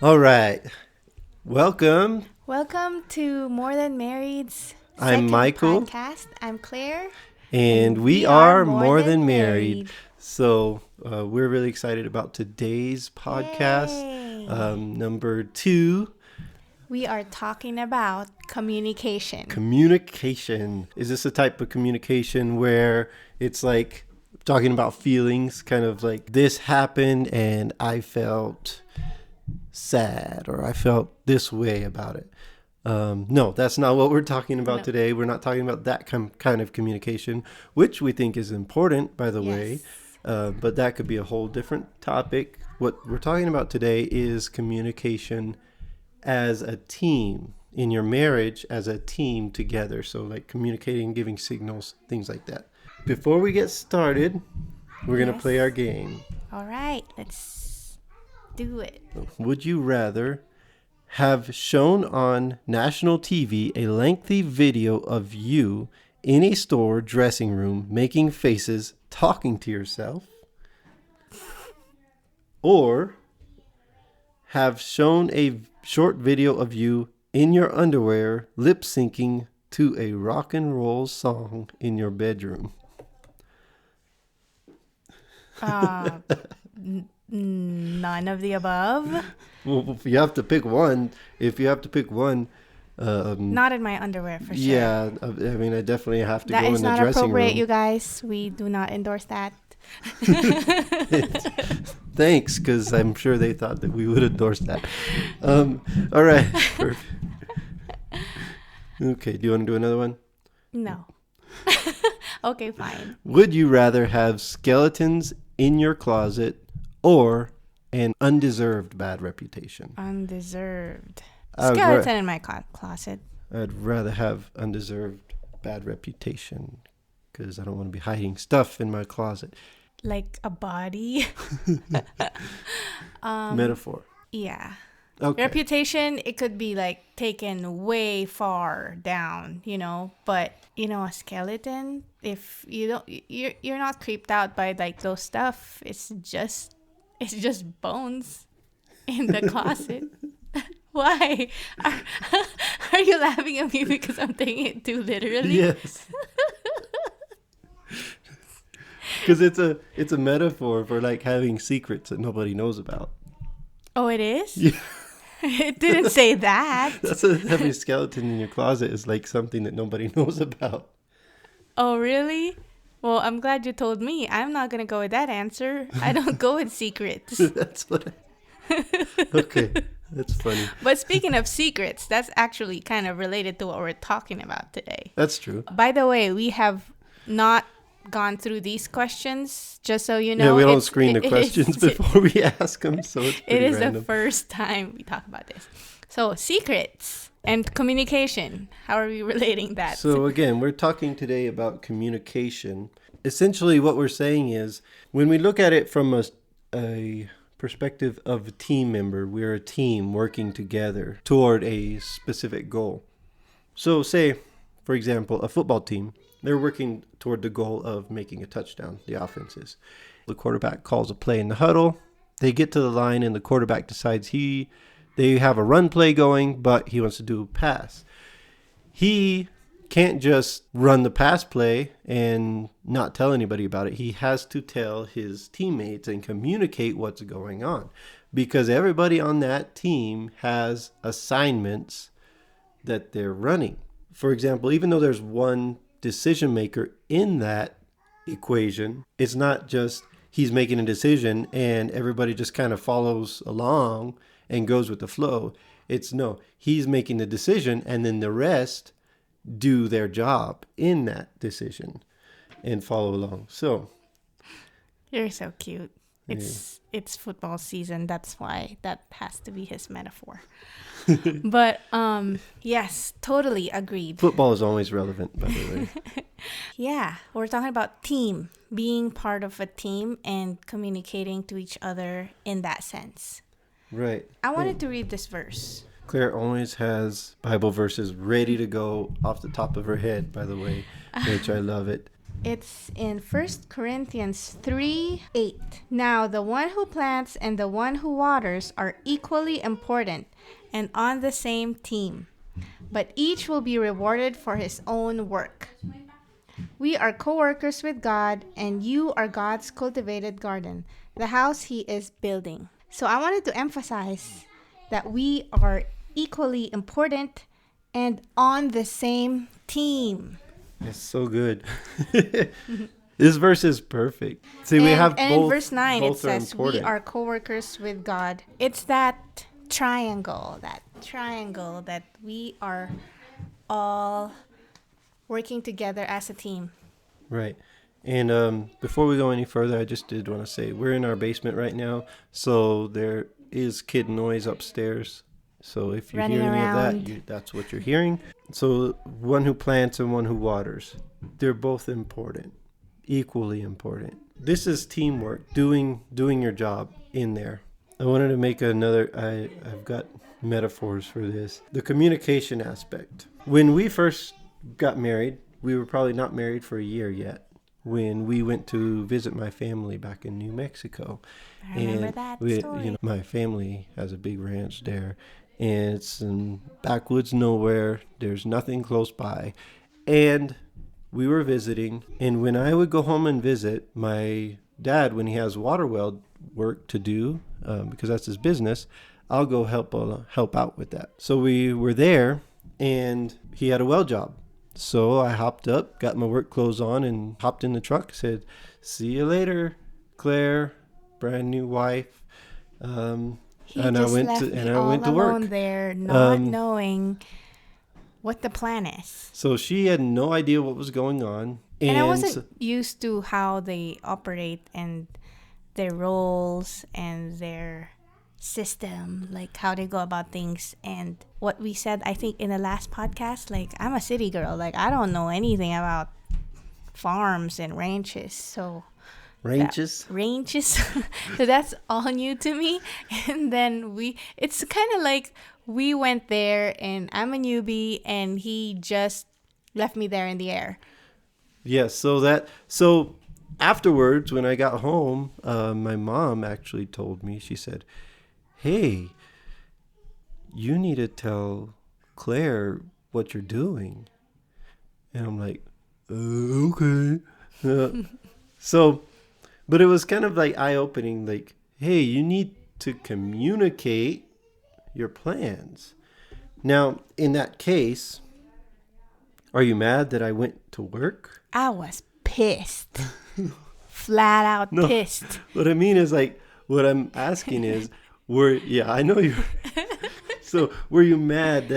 All right. Welcome. Welcome to More Than Married's I'm second Michael. podcast. I'm Claire. And we are More Than Married. So we're really excited about today's podcast. Yay. Number 2. We are talking about communication. Communication. Is this a type of communication where it's like talking about feelings, kind of like this happened and I felt sad or I felt this way about it? No, that's not what we're talking about today. We're not talking about that kind of communication, which we think is important, by the way. But that could be a whole different topic. What we're talking about today is communication as a team, in your marriage as a team together. So like communicating, giving signals, things like that. Before we get started, we're going to play our game. All right, let's do it. Would you rather have shown on national TV a lengthy video of you in a store dressing room making faces, talking to yourself, or have shown a short video of you in your underwear lip syncing to a rock and roll song in your bedroom? None of the above. Well, if you have to pick one, Not in my underwear, for sure. Yeah, I mean, I definitely have to that go in is the not dressing appropriate, room. you guys. We do not endorse that. Thanks, because I'm sure they thought that we would endorse that. All right. Okay, do you want to do another one? No. Okay, fine. Would you rather have skeletons in your closet or an undeserved bad reputation? Undeserved. I'd Skeleton in my closet. I'd rather have undeserved bad reputation because I don't want to be hiding stuff in my closet. Like a body. Metaphor. Yeah. Okay. Reputation, it could be like taken way far down, but a skeleton, if you don't, you're not creeped out by like those stuff. It's just bones in the closet. Why? Are you laughing at me because I'm taking it too literally? Yes. Because it's a metaphor for like having secrets that nobody knows about. Oh, it is? Yeah. It didn't say that. Having a skeleton in your closet is like something that nobody knows about. Oh, really? Well, I'm glad you told me. I'm not going to go with that answer. I don't go with secrets. That's what Okay, that's funny. But speaking of secrets, that's actually kind of related to what we're talking about today. That's true. By the way, we have not gone through these questions, just so you know. Yeah, we don't screen the questions before we ask them, so it's pretty random. The first time we talk about this. So, secrets and communication. How are we relating that? So again, we're talking today about communication. Essentially, what we're saying is, when we look at it from a perspective of a team member, we're a team working together toward a specific goal. So say, for example, a football team, they're working toward the goal of making a touchdown, the offense is. The quarterback calls a play in the huddle. They get to the line and the quarterback decides they have a run play going, but he wants to do a pass. He can't just run the pass play and not tell anybody about it. He has to tell his teammates and communicate what's going on, because everybody on that team has assignments that they're running. For example, even though there's one decision maker in that equation, it's not just he's making a decision and everybody just kind of follows along and goes with the flow. No, he's making the decision and then the rest do their job in that decision and follow along. So you're so cute. It's football season. That's why that has to be his metaphor. But yes, totally agreed. Football is always relevant, by the way. Yeah, we're talking about team, being part of a team and communicating to each other in that sense. Right. I wanted to read this verse. Claire always has Bible verses ready to go off the top of her head, by the way, which I love it. It's in 1 Corinthians 3:8. Now, the one who plants and the one who waters are equally important and on the same team, but each will be rewarded for his own work. We are co workers with God, and you are God's cultivated garden, the house He is building. So I wanted to emphasize that we are equally important and on the same team. It's so good. This verse is perfect. See, we have and both. in verse 9, it both are says, we important. are co workers with God. It's that triangle that we are all working together as a team. Right. And before we go any further, I just did want to say we're in our basement right now, so there is kid noise upstairs. So if you Running hear any around. of that, that's what you're hearing. So one who plants and one who waters, they're both important, equally important. This is teamwork, doing your job in there. I wanted to make another. I've got metaphors for this. The communication aspect. When we first got married, we were probably not married for a year yet. When we went to visit my family back in New Mexico, I remember that story. my family has a big ranch there, and it's in backwoods nowhere. There's nothing close by, and we were visiting. And when I would go home and visit, my dad, when he has water well work to do, because that's his business, I'll go help out with that. So we were there, and he had a well job. So I hopped up, got my work clothes on, and hopped in the truck. Said, "See you later, Claire, brand new wife." He and just I went left to me and I all went to alone work. there, not knowing what the plan is. So she had no idea what was going on, And I wasn't used to how they operate and their roles and their system, like how they go about things. And what we said, I think, in the last podcast, like, I'm a city girl. Like, I don't know anything about farms and ranches. So ranges. so that's all new to me. And then it's kind of like we went there and I'm a newbie and he just left me there in the air. Yes. So afterwards, when I got home, my mom actually told me. She said, "Hey, you need to tell Claire what you're doing." And I'm like, "Okay." So, but it was kind of like eye-opening, like, hey, you need to communicate your plans. Now, in that case, are you mad that I went to work? I was pissed. Flat out No. pissed. What I mean is, like, what I'm asking is, I know you. So, were you mad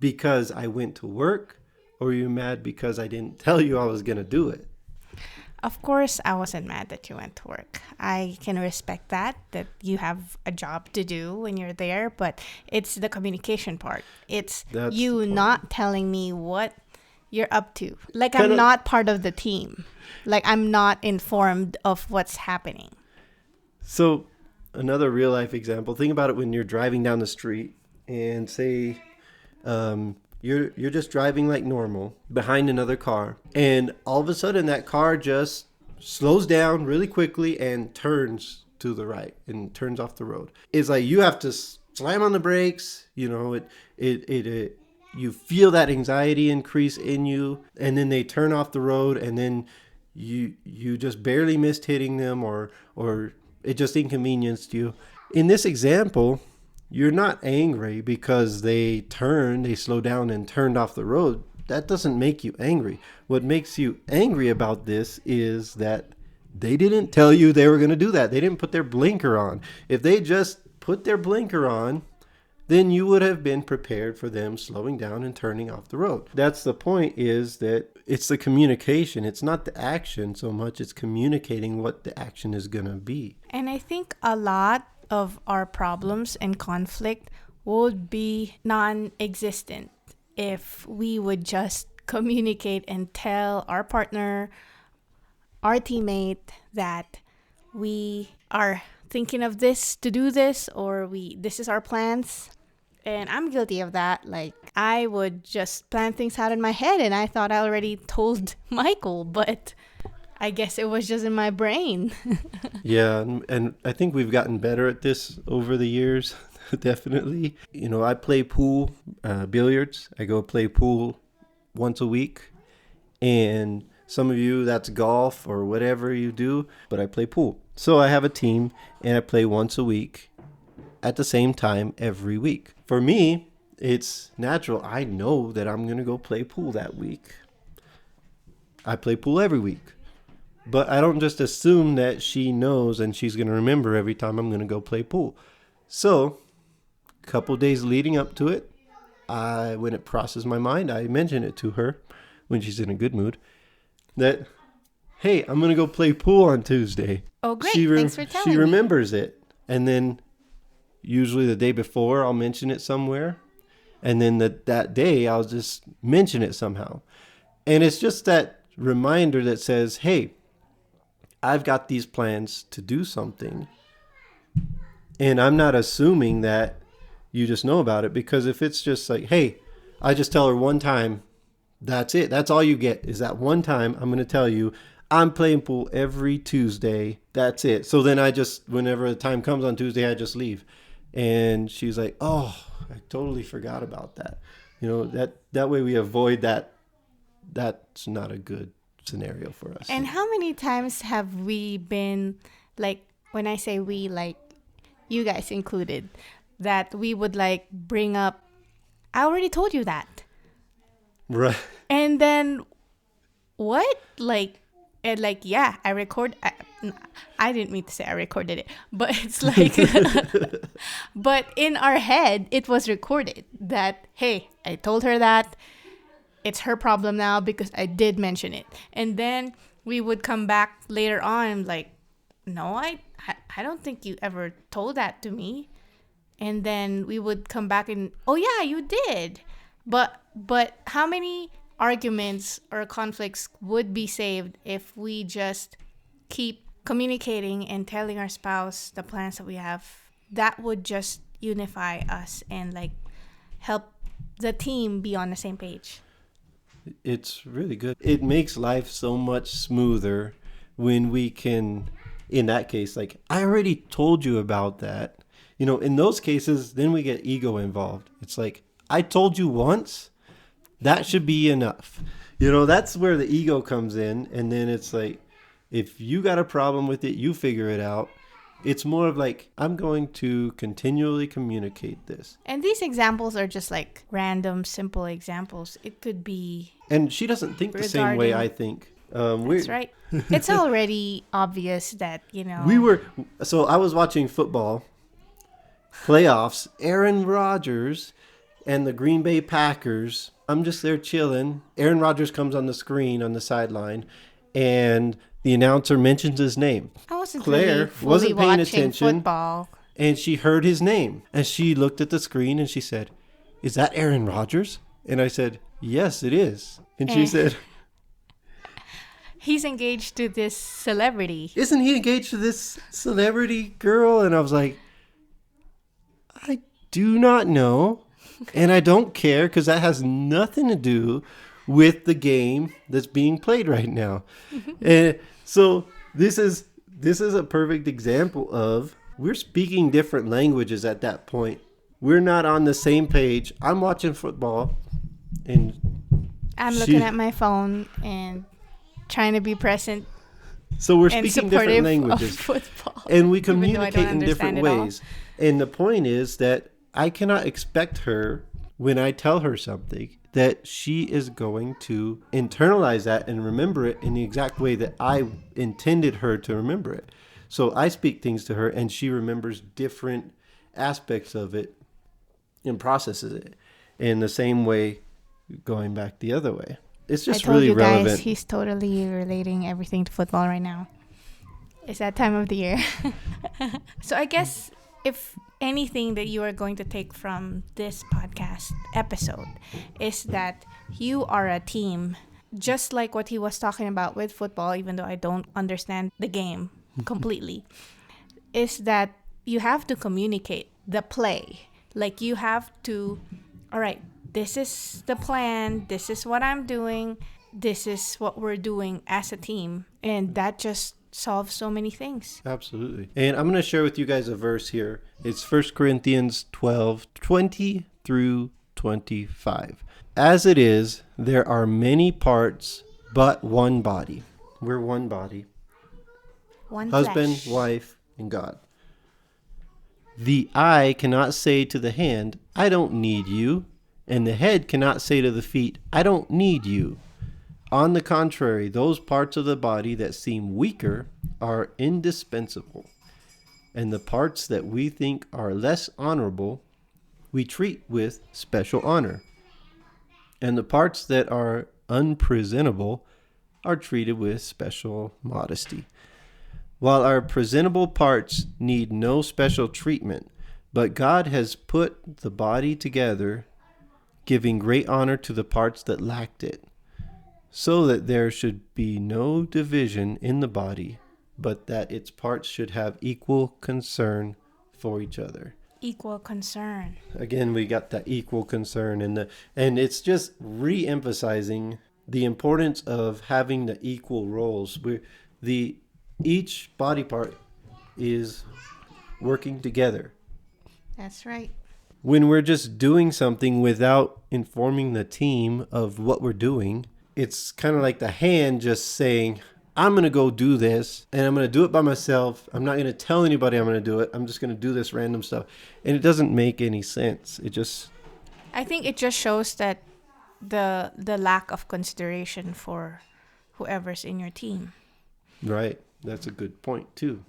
because I went to work, or were you mad because I didn't tell you I was going to do it? Of course, I wasn't mad that you went to work. I can respect that you have a job to do when you're there, but it's the communication part. It's That's you the part. not telling me what you're up to. Like, I'm not part of the team. Like, I'm not informed of what's happening. So, another real life example. Think about it when you're driving down the street and say you're just driving like normal behind another car, and all of a sudden that car just slows down really quickly and turns to the right and turns off the road. It's like you have to slam on the brakes. You know, it you feel that anxiety increase in you, and then they turn off the road, and then you just barely missed hitting them, or it just inconvenienced you. In this example, you're not angry because they slowed down and turned off the road. That doesn't make you angry. What makes you angry about this is that they didn't tell you they were going to do that. They didn't put their blinker on. If they just put their blinker on, then you would have been prepared for them slowing down and turning off the road. That's the point, is that it's the communication. It's not the action so much. It's communicating what the action is going to be. And I think a lot of our problems and conflict would be non-existent if we would just communicate and tell our partner, our teammate, that we are thinking of this to do this, or this is our plans. And I'm guilty of that. Like, I would just plan things out in my head, and I thought I already told Michael, but I guess it was just in my brain. Yeah, and I think we've gotten better at this over the years, definitely. I play pool, billiards. I go play pool once a week. And some of you, that's golf or whatever you do, but I play pool. So I have a team, and I play once a week at the same time every week. For me, it's natural. I know that I'm going to go play pool that week. I play pool every week. But I don't just assume that she knows and she's going to remember every time I'm going to go play pool. So, a couple days leading up to it, when it crosses my mind, I mention it to her when she's in a good mood that, hey, I'm going to go play pool on Tuesday. Oh, great. Thanks for telling me. She remembers it. And then usually the day before, I'll mention it somewhere. And then that day, I'll just mention it somehow. And it's just that reminder that says, hey, I've got these plans to do something. And I'm not assuming that you just know about it, because if it's just like, hey, I just tell her one time, that's it. That's all you get is that one time. I'm going to tell you I'm playing pool every Tuesday. That's it. So then whenever the time comes on Tuesday, I just leave. And she's like, oh, I totally forgot about that. That way we avoid that. That's not a good scenario for us. And how many times have we been, like, when I say we, like, you guys included, that we would, like, bring up, I already told you that. Right. And then, what? Like, and like, yeah, I didn't mean to say I recorded it, but it's like, but in our head, it was recorded that, hey, I told her that. It's her problem now because I did mention it. And then we would come back later on like, no, I don't think you ever told that to me. And then we would come back and, oh yeah, you did. But how many arguments or conflicts would be saved if we just keep communicating and telling our spouse the plans that we have? That would just unify us and like help the team be on the same page. It's really good. It makes life so much smoother when we can, in that case, like, I already told you about that. In those cases, then we get ego involved. It's like, I told you once, that should be enough. That's where the ego comes in. And then it's like, if you got a problem with it, you figure it out. It's more of like, I'm going to continually communicate this. And these examples are just like random, simple examples. It could be... And she doesn't think the same way I think. That's right. It's already obvious that, So I was watching football playoffs, Aaron Rodgers and the Green Bay Packers. I'm just there chilling. Aaron Rodgers comes on the screen on the sideline, and the announcer mentions his name. I wasn't Claire really fully wasn't paying watching attention, football. and she heard his name. And she looked at the screen and she said, "Is that Aaron Rodgers?" And I said, "Yes, it is." And she said, "He's engaged to this celebrity." "Isn't he engaged to this celebrity girl?" And I was like, "I do not know. And I don't care, because that has nothing to do with the game that's being played right now." And so this is a perfect example of, we're speaking different languages at that point. We're not on the same page. I'm watching football, and I'm looking at my phone and trying to be present. So we're speaking different languages, of football, and we communicate in different ways. All. And the point is that I cannot expect her, when I tell her something, that she is going to internalize that and remember it in the exact way that I intended her to remember it. So I speak things to her, and she remembers different aspects of it and processes it in the same way, going back the other way. It's just really relevant. I told you guys, he's totally relating everything to football right now. It's that time of the year. So I guess if anything that you are going to take from this podcast episode is that you are a team, just like what he was talking about with football, even though I don't understand the game completely, is that you have to communicate the play. Like you have to, all right, this is the plan, this is what I'm doing, this is what we're doing as a team. And that just solves so many things. Absolutely. And I'm going to share with you guys a verse here. It's 1 Corinthians 12:20 through 25. As it is, there are many parts, but one body. We're one body. One Husband, flesh. wife, and God. The eye cannot say to the hand, I don't need you. And the head cannot say to the feet, I don't need you. On the contrary, those parts of the body that seem weaker are indispensable. And the parts that we think are less honorable, we treat with special honor. And the parts that are unpresentable are treated with special modesty. While our presentable parts need no special treatment, but God has put the body together, giving great honor to the parts that lacked it, so that there should be no division in the body, but that its parts should have equal concern for each other. Equal concern. Again, we got that equal concern, and it's just re-emphasizing the importance of having the equal roles. Each body part is working together. That's right. When we're just doing something without informing the team of what we're doing, it's kind of like the hand just saying, I'm going to go do this, and I'm going to do it by myself. I'm not going to tell anybody I'm going to do it. I'm just going to do this random stuff. And it doesn't make any sense. I think it just shows that the lack of consideration for whoever's in your team. Right. That's a good point, too.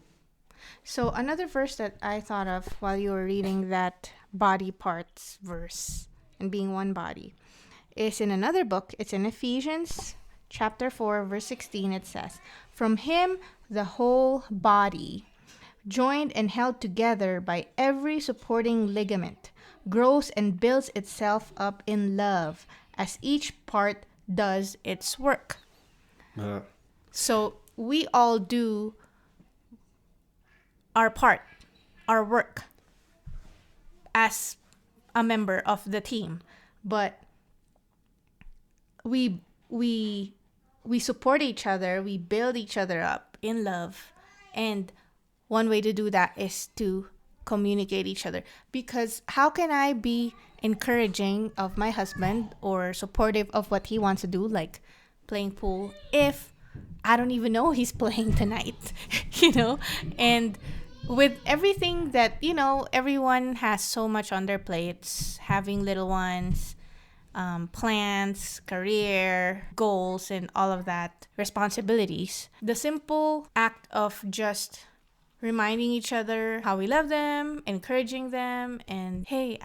So another verse that I thought of while you were reading that body parts verse and being one body is in another book. It's in Ephesians chapter 4, verse 16. It says, from him, the whole body, joined and held together by every supporting ligament, grows and builds itself up in love as each part does its work. So we all do our part, our work as a member of the team, but we support each other, we build each other up in love, and one way to do that is to communicate each other. Because how can I be encouraging of my husband or supportive of what he wants to do, like playing pool, if I don't even know he's playing tonight, And with everything that, everyone has so much on their plates, having little ones, plans, career, goals, and all of that, responsibilities. The simple act of just reminding each other how we love them, encouraging them, and hey,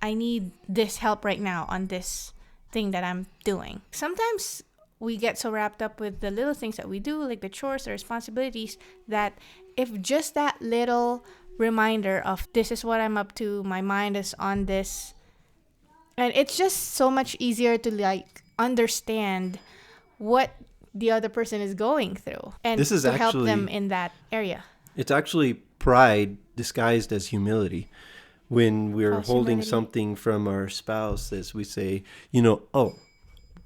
I need this help right now on this thing that I'm doing. Sometimes we get so wrapped up with the little things that we do, like the chores or responsibilities, that if just that little reminder of this is what I'm up to, my mind is on this, and it's just so much easier to understand what the other person is going through and This is to help actually, them in that area. It's actually pride disguised as humility. When we're False holding humility. something from our spouse, as we say, oh,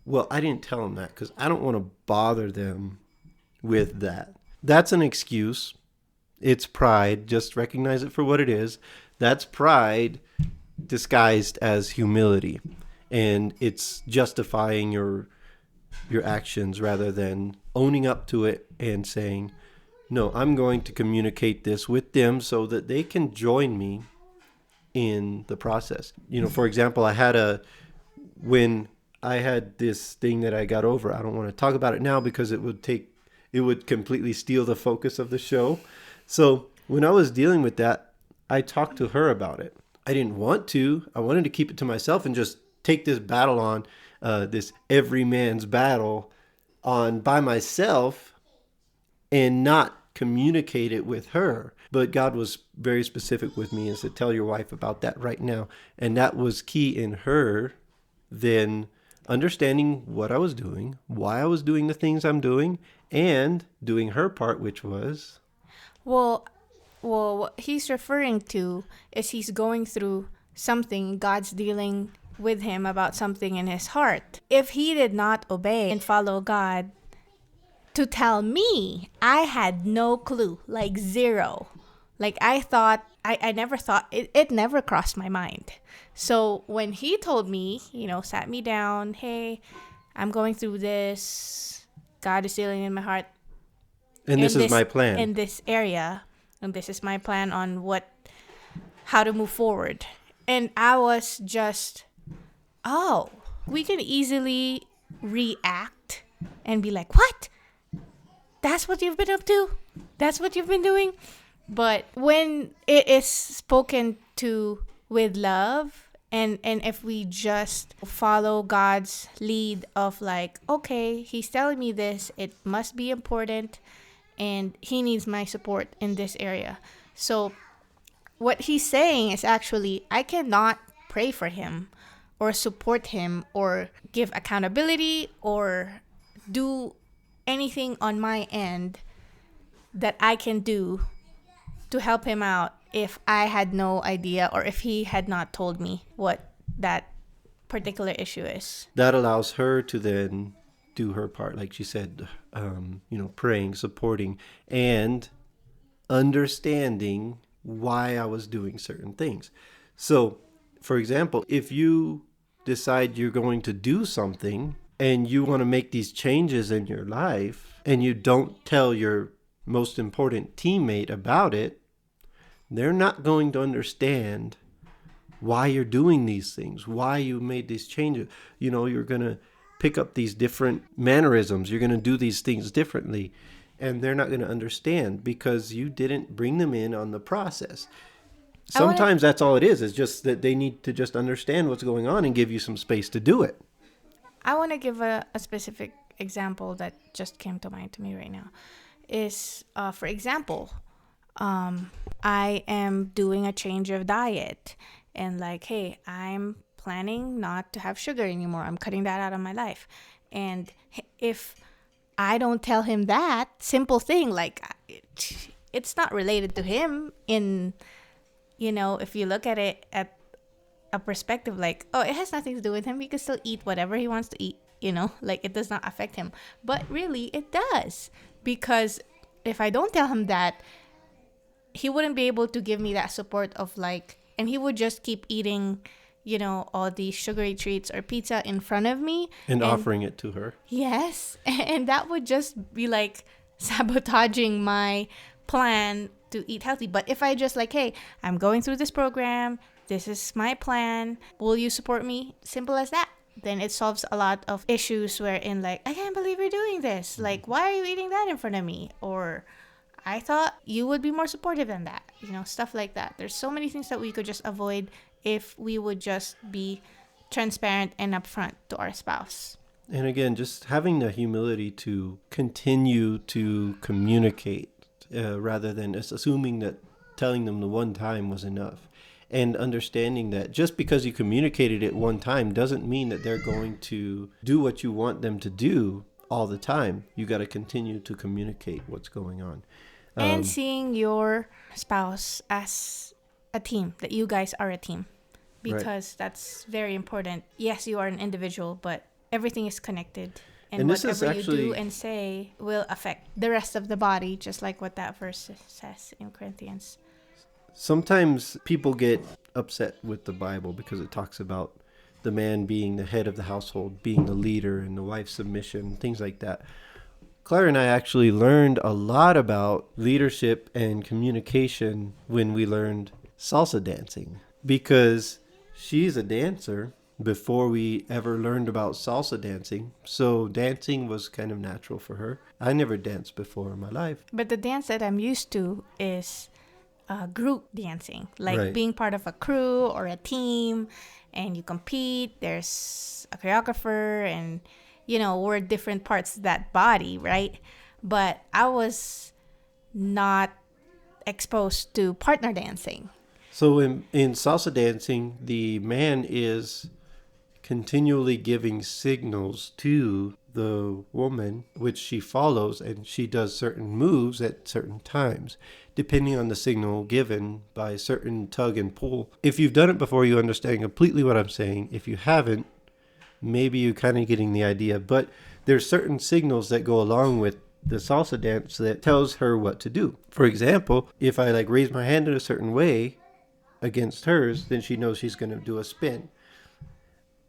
well, I didn't tell them that because I don't want to bother them with that. That's an excuse. It's pride. Just recognize it for what it is. That's pride disguised as humility. And it's justifying your actions rather than owning up to it and saying, no, I'm going to communicate this with them so that they can join me in the process. For example, when I had this thing that I got over. I don't want to talk about it now because it would completely steal the focus of the show. So when I was dealing with that, I talked to her about it. I didn't want to. I wanted to keep it to myself and just take this battle on, this every man's battle on by myself and not communicate it with her. But God was very specific with me and said, tell your wife about that right now. And that was key in her then understanding what I was doing, why I was doing the things I'm doing, and doing her part, which was... Well, what he's referring to is he's going through something, God's dealing with him about something in his heart. If he did not obey and follow God to tell me, I had no clue, like zero. Like I thought, I never thought, it never crossed my mind. So when he told me, sat me down, hey, I'm going through this, God is dealing in my heart And this is my plan. in this area, and this is my plan on how to move forward. And I was just, oh, we can easily react and be like, what? That's what you've been up to? That's what you've been doing? But when it is spoken to with love, and if we just follow God's lead of like, okay, he's telling me this, it must be important, and he needs my support in this area. So what he's saying is actually, I cannot pray for him or support him or give accountability or do anything on my end that I can do to help him out if I had no idea or if he had not told me what that particular issue is. That allows her to then do her part, like she said, praying, supporting, and understanding why I was doing certain things. So, for example, if you decide you're going to do something and you want to make these changes in your life and you don't tell your most important teammate about it, they're not going to understand why you're doing these things, why you made these changes. You're going to pick up these different mannerisms. You're going to do these things differently. And they're not going to understand because you didn't bring them in on the process. Sometimes that's all it is. It's just that they need to just understand what's going on and give you some space to do it. I want to give a specific example that just came to mind to me right now. Is, for example, I am doing a change of diet. And like, hey, I'm planning not to have sugar anymore. I'm cutting that out of my life. And if I don't tell him that simple thing, like it's not related to him if you look at it at a perspective like, oh, it has nothing to do with him. He can still eat whatever he wants to eat, like it does not affect him. But really it does, because if I don't tell him that, he wouldn't be able to give me that support of like, and he would just keep eating, all these sugary treats or pizza in front of me. And offering it to her. Yes. And that would just be like sabotaging my plan to eat healthy. But if I just like, hey, I'm going through this program, this is my plan, will you support me? Simple as that. Then it solves a lot of issues wherein like, I can't believe you're doing this. Like, why are you eating that in front of me? Or I thought you would be more supportive than that. Stuff like that. There's so many things that we could just avoid if we would just be transparent and upfront to our spouse. And again, just having the humility to continue to communicate rather than just assuming that telling them the one time was enough. And understanding that just because you communicated it one time doesn't mean that they're going to do what you want them to do all the time. You got to continue to communicate what's going on. And seeing your spouse as a team, that you guys are a team, because that's very important. Yes, you are an individual, but everything is connected. And whatever you do and say will affect the rest of the body, just like what that verse says in Corinthians. Sometimes people get upset with the Bible because it talks about the man being the head of the household, being the leader, and the wife's submission, things like that. Claire and I actually learned a lot about leadership and communication when we learned salsa dancing, because she's a dancer before we ever learned about salsa dancing. So dancing was kind of natural for her. I never danced before in my life. But the dance that I'm used to is group dancing, like being part of a crew or a team, and you compete. There's a choreographer and we're different parts of that body, right? But I was not exposed to partner dancing. So in salsa dancing, the man is continually giving signals to the woman, which she follows, and she does certain moves at certain times, depending on the signal given by certain tug and pull. If you've done it before, you understand completely what I'm saying. If you haven't, maybe you're kind of getting the idea. But there's certain signals that go along with the salsa dance that tells her what to do. For example, if I like raise my hand in a certain way against hers, then she knows she's going to do a spin.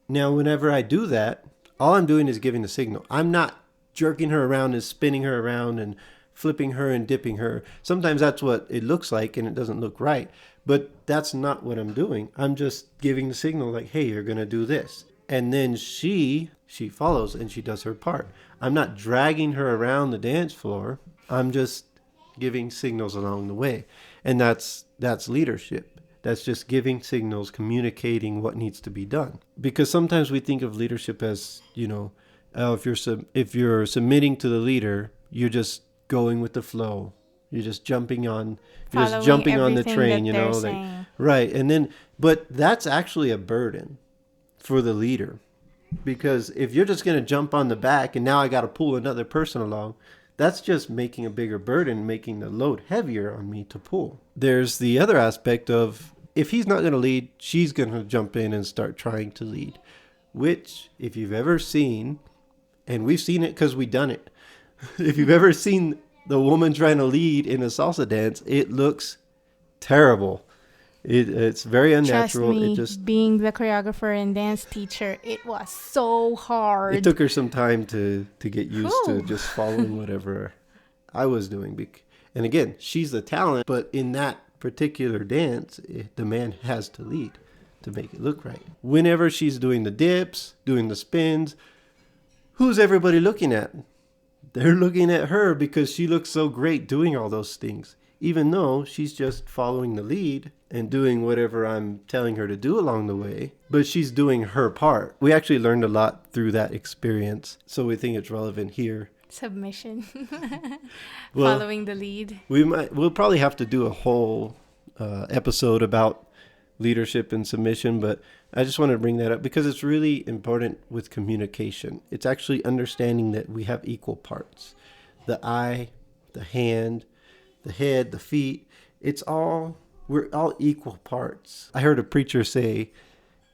Now, whenever I do that, all I'm doing is giving the signal. I'm not jerking her around and spinning her around and flipping her and dipping her. Sometimes that's what it looks like and it doesn't look right. But that's not what I'm doing. I'm just giving the signal like, hey, you're going to do this. And then she follows and she does her part. I'm not dragging her around the dance floor. I'm just giving signals along the way. And that's leadership. That's just giving signals, communicating what needs to be done. Because sometimes we think of leadership as, if you're submitting to the leader, you're just going with the flow. You're just jumping on the train, right. And then, but that's actually a burden for the leader, because if you're just going to jump on the back and now I got to pull another person along, that's just making a bigger burden, making the load heavier on me to pull. There's the other aspect of, if he's not going to lead, she's going to jump in and start trying to lead, which if you've ever seen, and we've seen it because we've done it, if you've ever seen the woman trying to lead in a salsa dance, it looks terrible. It's very unnatural. Trust me, being the choreographer and dance teacher, it was so hard. It took her some time to get used to just following whatever I was doing. And again, she's the talent, but in that particular dance, the man has to lead to make it look right. Whenever she's doing the dips, doing the spins, who's everybody looking at? They're looking at her because she looks so great doing all those things, even though she's just following the lead and doing whatever I'm telling her to do along the way, but she's doing her part. We actually learned a lot through that experience, so we think it's relevant here. Submission. Following the lead. We'll probably have to do a whole episode about leadership and submission, but I just wanted to bring that up because it's really important with communication. It's actually understanding that we have equal parts. The eye, the hand, the head, the feet, we're all equal parts. I heard a preacher say,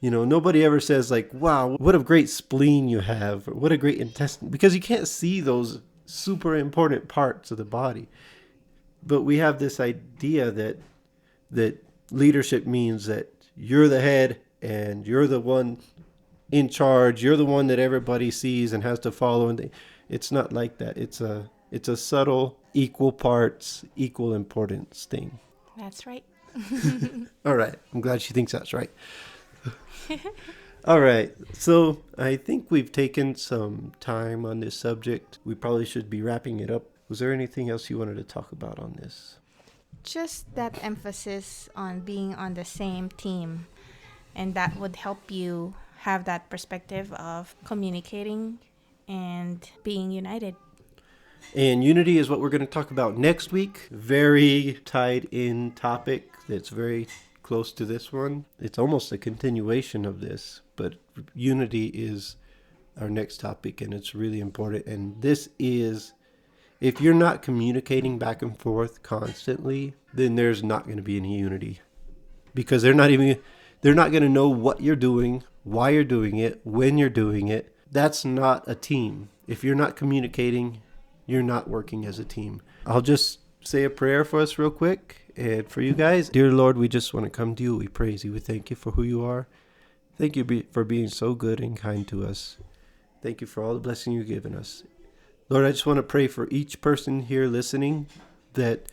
nobody ever says like, wow, what a great spleen you have, or what a great intestine, because you can't see those super important parts of the body. But we have this idea that leadership means that you're the head and you're the one in charge. You're the one that everybody sees and has to follow. And it's not like that. It's a subtle, equal parts, equal importance thing. That's right. All right. I'm glad she thinks that's right. All right. So I think we've taken some time on this subject. We probably should be wrapping it up. Was there anything else you wanted to talk about on this? Just that emphasis on being on the same team, and that would help you have that perspective of communicating and being united. And unity is what we're going to talk about next week. Very tied in topic that's very close to this one. It's almost a continuation of this, but unity is our next topic, and it's really important. And this is, if you're not communicating back and forth constantly, then there's not going to be any unity, because they're not going to know what you're doing, why you're doing it, when you're doing it. That's not a team. If you're not communicating, you're not working as a team. I'll just say a prayer for us real quick and for you guys. Dear Lord, we just want to come to you. We praise you. We thank you for who you are. Thank you for being so good and kind to us. Thank you for all the blessing you've given us. Lord, I just want to pray for each person here listening that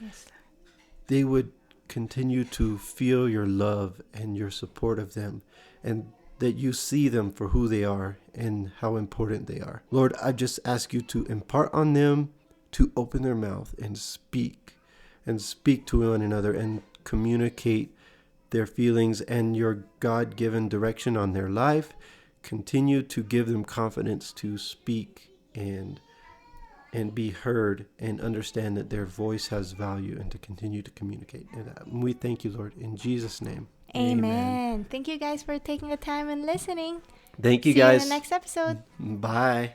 they would continue to feel your love and your support of them, and that you see them for who they are and how important they are. Lord, I just ask you to impart on them to open their mouth and speak to one another and communicate their feelings and your God-given direction on their life. Continue to give them confidence to speak and be heard and understand that their voice has value, and to continue to communicate. And we thank you, Lord, in Jesus' name. Amen. Thank you guys for taking the time and listening. Thank you guys. See you in the next episode. Bye.